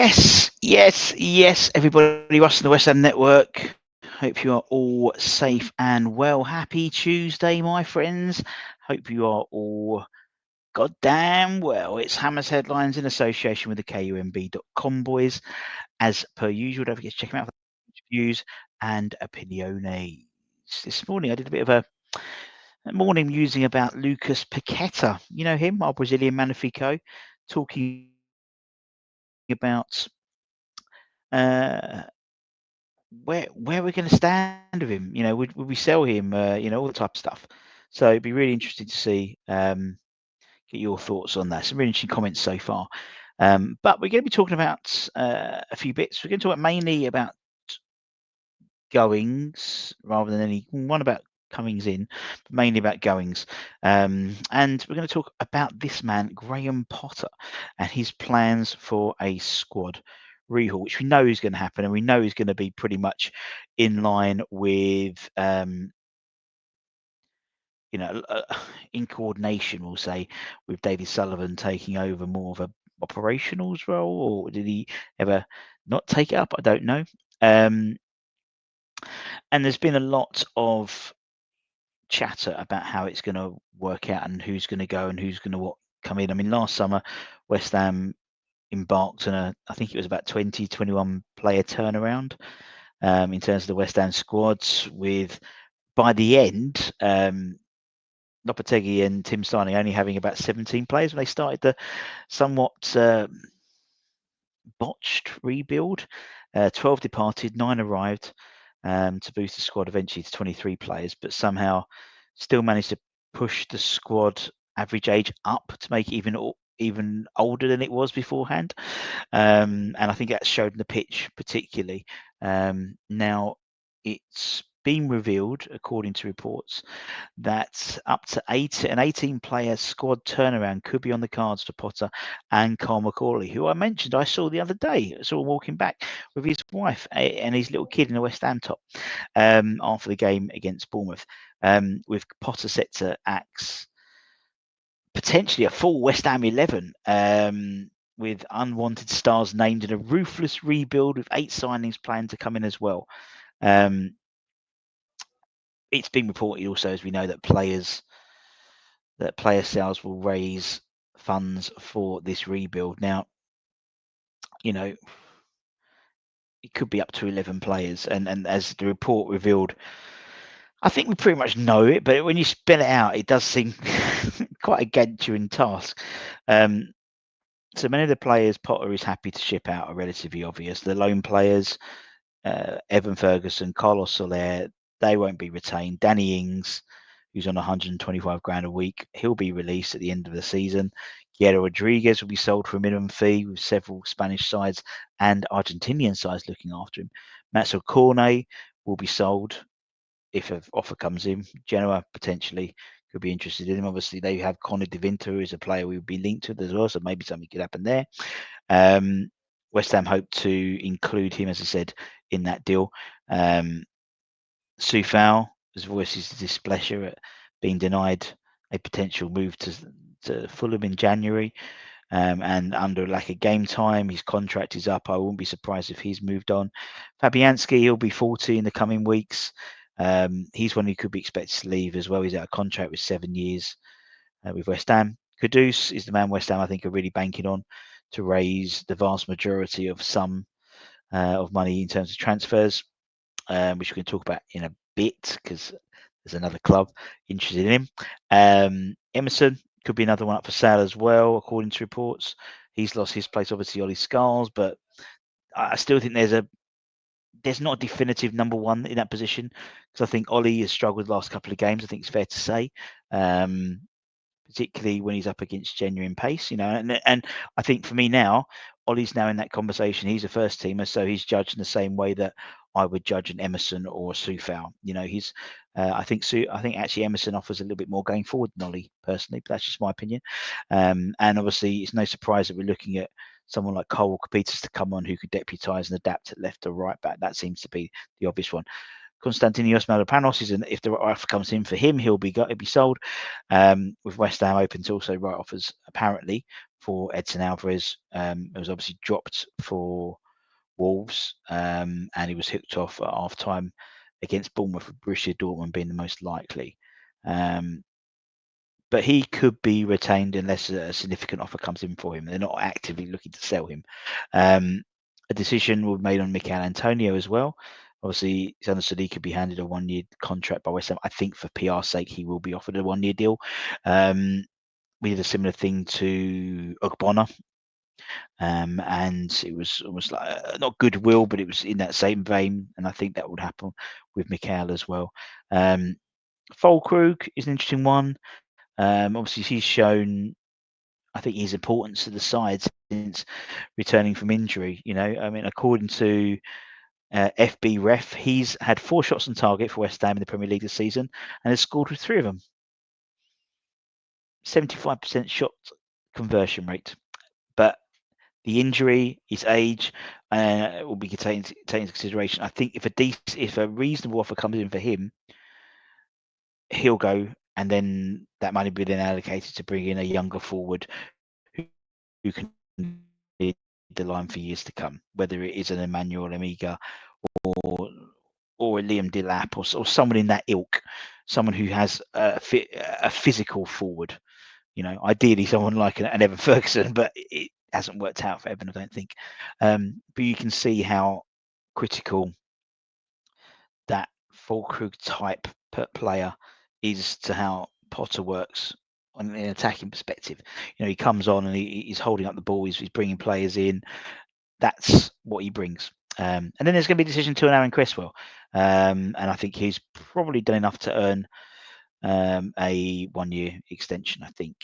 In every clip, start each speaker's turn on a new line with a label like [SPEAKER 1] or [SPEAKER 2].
[SPEAKER 1] Yes, everybody, Russ on the West Ham Network. Hope you are all safe and well. Happy Tuesday, my friends. Hope you are all goddamn well. It's Hammers Headlines in association with the KUMB.com boys. As per usual, don't forget to check them out for interviews and opiniones. This morning, I did a bit of a morning musing about Lucas Paquetta. You know him, our Brazilian Magnifico, talking about where we're going to stand with him. You know, would we sell him? All the type of stuff. So it'd be really interesting to see, get your thoughts on that. Some really interesting comments so far. But we're going to be talking about a few bits. We're going to talk mainly about goings rather than any one about comings in, but mainly about goings. And we're going to talk about this man, Graham Potter, and his plans for a squad rehaul, which we know is going to happen, and we know is going to be pretty much in line with, in coordination, we'll say, with David Sullivan taking over more of a operationals role, or did he ever not take it up? I don't know. And there's been a lot of chatter about how it's going to work out and who's going to go and who's going to come in. I mean, last summer, West Ham embarked on I think it was about 21 player turnaround in terms of the West Ham squads, with, by the end, Lopetegui and Tim Starling only having about 17 players when they started the somewhat botched rebuild. 12 departed, 9 arrived, to boost the squad eventually to 23 players, but somehow still managed to push the squad average age up to make it even older than it was beforehand. And I think that showed in the pitch particularly. Now it's been revealed, according to reports, that up to an 18-player squad turnaround could be on the cards for Potter and Carl McCauley, who I mentioned I saw the other day. I saw him walking back with his wife and his little kid in a West Ham top after the game against Bournemouth, with Potter set to axe potentially a full West Ham 11, with unwanted stars named in a ruthless rebuild with 8 signings planned to come in as well. It's been reported also, as we know, that player sales will raise funds for this rebuild. Now, it could be up to 11 players, and as the report revealed, I think we pretty much know it, but when you spell it out, it does seem quite a gargantuan task. So many of the players Potter is happy to ship out are relatively obvious. The loan players, Evan Ferguson, Carlos Soler, they won't be retained. Danny Ings, who's on 125 grand a week, he'll be released at the end of the season. Guerrero Rodriguez will be sold for a minimum fee, with several Spanish sides and Argentinian sides looking after him. Matzo Cornet will be sold if an offer comes in. Genoa potentially could be interested in him. Obviously, they have Connor De Vinter, who's a player we would be linked with as well, so maybe something could happen there. West Ham hope to include him, as I said, in that deal. Soufal has voiced his displeasure at being denied a potential move to Fulham in January, and under lack of game time, his contract is up. I wouldn't be surprised if he's moved on. Fabianski, he'll be 40 in the coming weeks. He's one who could be expected to leave as well. He's out of contract with 7 years with West Ham. Kudus is the man West Ham, I think, are really banking on to raise the vast majority of sum of money in terms of transfers, which we can talk about in a bit because there's another club interested in him. Emerson could be another one up for sale as well, according to reports. He's lost his place, obviously, Ollie Scarles, but I still think there's not a definitive number one in that position, because I think Ollie has struggled the last couple of games. I think it's fair to say, particularly when he's up against genuine pace, and I think for me now, Ollie's now in that conversation. He's a first teamer, so he's judged in the same way that I would judge an Emerson or a Soufal. He's I think actually Emerson offers a little bit more going forward than Ollie, personally, but that's just my opinion. And obviously it's no surprise that we're looking at someone like Cole Capitas to come on, who could deputise and adapt at left or right back. That seems to be the obvious one. Konstantinos Mavropanos if the offer comes in for him, he'll be sold. With West Ham open to also write offers apparently for Edson Alvarez. It was obviously dropped for Wolves, and he was hooked off at half time against Bournemouth, with Borussia Dortmund being the most likely. But he could be retained unless a significant offer comes in for him. They're not actively looking to sell him. A decision was made on Mikel Antonio as well. Obviously, it's understood he could be handed a 1-year contract by West Ham. I think for PR's sake, he will be offered a 1-year deal. We did a similar thing to Ogbonna, and it was almost like not goodwill, but it was in that same vein. And I think that would happen with Mikel as well. Füllkrug is an interesting one. Obviously, he's shown, I think, his importance to the side since returning from injury. I mean, according to FB Ref, he's had 4 shots on target for West Ham in the Premier League this season and has scored with 3 of them. 75% shot conversion rate. But the injury, his age, will be taken into consideration. I think if a reasonable offer comes in for him, he'll go, and then that money will be then allocated to bring in a younger forward who can lead the line for years to come, whether it is an Emmanuel Amiga or a Liam Delap or someone in that ilk, someone who has a physical forward. Ideally someone like an Evan Ferguson, but it hasn't worked out for Evan, I don't think. But you can see how critical that Füllkrug type player is to how Potter works on an attacking perspective. He comes on and he's holding up the ball, he's bringing players in. That's what he brings. And then there's going to be a decision to an Aaron Cresswell. And I think he's probably done enough to earn a 1-year extension, I think.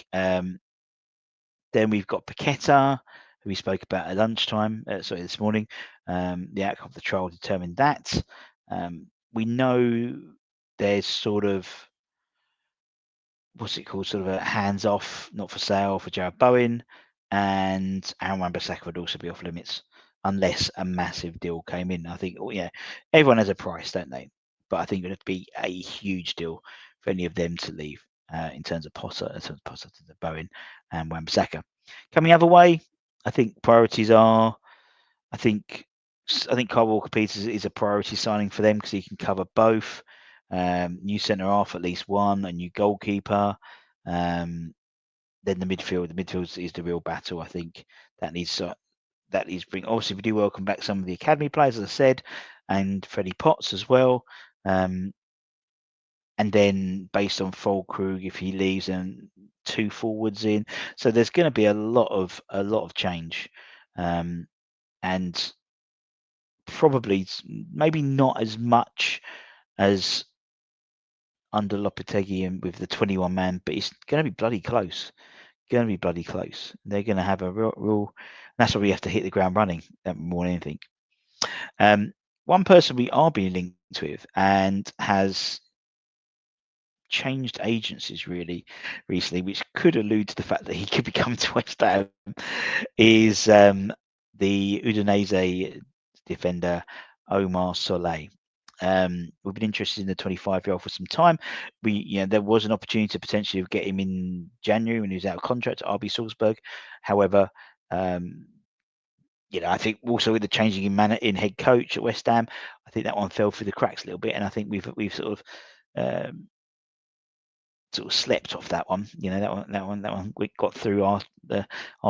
[SPEAKER 1] Then we've got Paquetta, who we spoke about at lunchtime, this morning. The outcome of the trial determined that. We know there's sort of, what's it called, sort of a hands-off, not for sale for Jared Bowen, and Aaron Wan-Bissaka would also be off limits unless a massive deal came in. I think, everyone has a price, don't they? But I think it would be a huge deal for any of them to leave in terms of Potter, to Bowen and Wan-Bissaka. Coming the other way, I think priorities are, I think Kyle Walker-Peters is a priority signing for them because he can cover both. New centre half, at least one, a new goalkeeper. Then the midfield is the real battle. I think that needs bring. Obviously, we do welcome back some of the academy players, as I said, and Freddie Potts as well. And then based on Füllkrug, if he leaves, and 2 forwards in, so there's going to be a lot of change, and probably maybe not as much as under Lopetegui and with the 21 man, but it's going to be bloody close. They're going to have a real. That's why we have to hit the ground running more than anything. One person we are being linked with and has changed agencies really recently, which could allude to the fact that he could be coming to West Ham, is the Udinese defender Omar Sole. We've been interested in the 25-year-old for some time. There was an opportunity to potentially get him in January when he was out of contract at RB Salzburg. However, I think also with the changing in head coach at West Ham, I think that one fell through the cracks a little bit, and I think we've sort of slept off that one. That one we got through our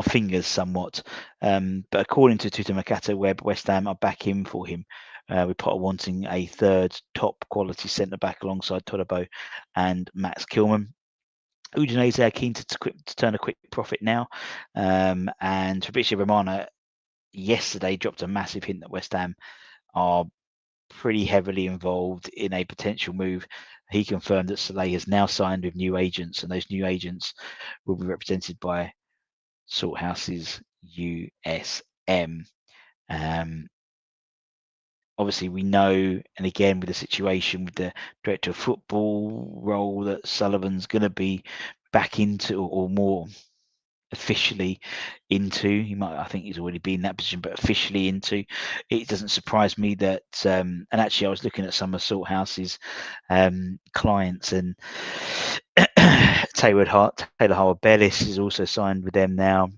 [SPEAKER 1] fingers somewhat. But according to Tuta Mercato Web, West Ham are back in for him, with Potter wanting a third top quality centre back alongside Todibo and Max Kilman. Udinese are keen to turn a quick profit now, and Fabrizio Romano yesterday dropped a massive hint that West Ham are pretty heavily involved in a potential move. He confirmed that Sole has now signed with new agents, and those new agents will be represented by Salthouse's USM. Obviously, we know, and again with the situation with the director of football role that Sullivan's going to be back into, or more officially into. I think he's already been in that position, but officially into. It doesn't surprise me that, and actually I was looking at some of Salthouse's clients, and Taylor Howard Bellis is also signed with them now.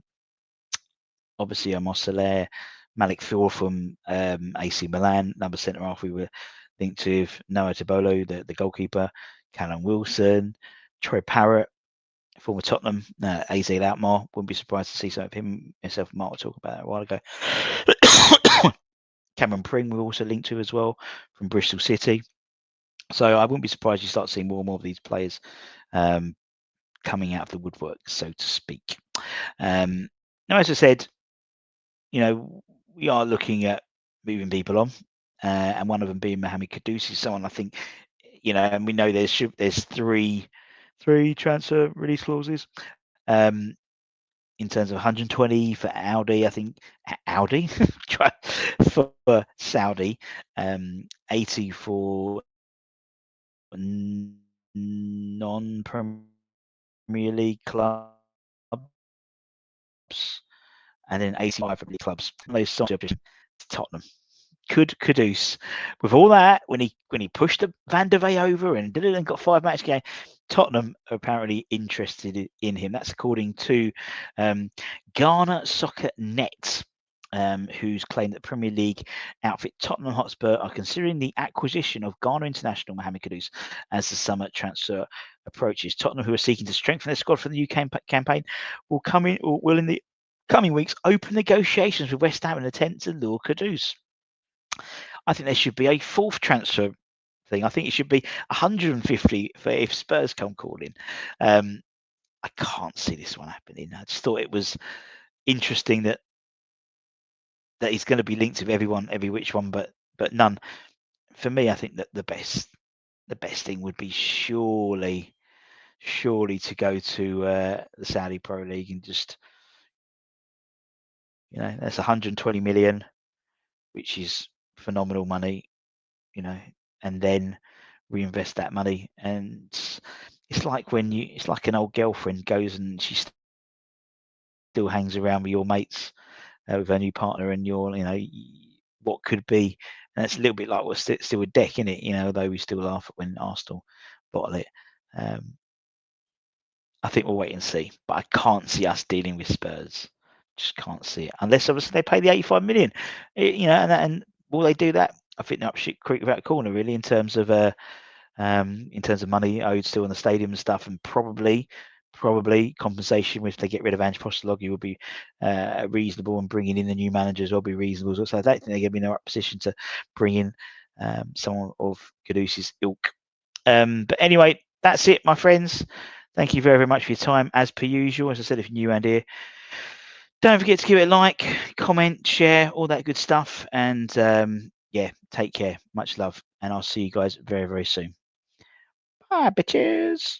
[SPEAKER 1] obviously Omar Sole, Malik Fior from AC Milan, number centre half we were linked with, Noah Tebolo, the goalkeeper, Callum Wilson, Troy Parrott, former Tottenham, AZ Outmar. Wouldn't be surprised to see some of him. Myself and Mark were talking about that a while ago. Cameron Pring we're also linked to as well from Bristol City. So I wouldn't be surprised you start seeing more and more of these players coming out of the woodwork, so to speak. Now, as I said, we are looking at moving people on, and one of them being Mohamed Kudus is someone I think, and we know there's three transfer release clauses. In terms of 120 for Audi, I think Audi for Saudi, 80 for non-Premier League clubs, and then 85 for league clubs. Those songs are just Tottenham. Kudus, with all that, when he pushed the Van der Vey over and did it and got 5 match game, Tottenham are apparently interested in him. That's according to Ghana Soccer Net, who's claimed that Premier League outfit Tottenham Hotspur are considering the acquisition of Ghana international Mohamed Kudus as the summer transfer approaches. Tottenham, who are seeking to strengthen their squad for the UK campaign, will in the coming weeks open negotiations with West Ham in an attempt to lure Kudus. I think there should be a fourth transfer thing. I think it should be 150 for if Spurs come calling. I can't see this one happening. I just thought it was interesting that he's going to be linked with everyone, every which one, but none. For me, I think that the best thing would be surely to go to the Saudi Pro League and just, that's 120 million, which is phenomenal money, and then reinvest that money. And it's like it's like an old girlfriend goes and she still hangs around with your mates, with her new partner, and you're, what could be. And it's a little bit like what's still a deck, isn't it? Although we still laugh at when Arsenal bottle it. I think we'll wait and see, but I can't see us dealing with Spurs. Just can't see it, unless obviously they pay the 85 million. And will they do that? I think they're up shit creek without a corner, really, in terms of money owed still in the stadium and stuff, and probably compensation if they get rid of Ange Postecoglou will be reasonable, and bringing in the new managers will be reasonable. So I don't think they're going to be in the right position to bring in someone of Kudus's ilk. But anyway, that's it, my friends. Thank you very, very much for your time, as per usual. As I said, if you're new around here, don't forget to give it a like, comment, share, all that good stuff. And take care. Much love. And I'll see you guys very, very soon. Bye, bitches.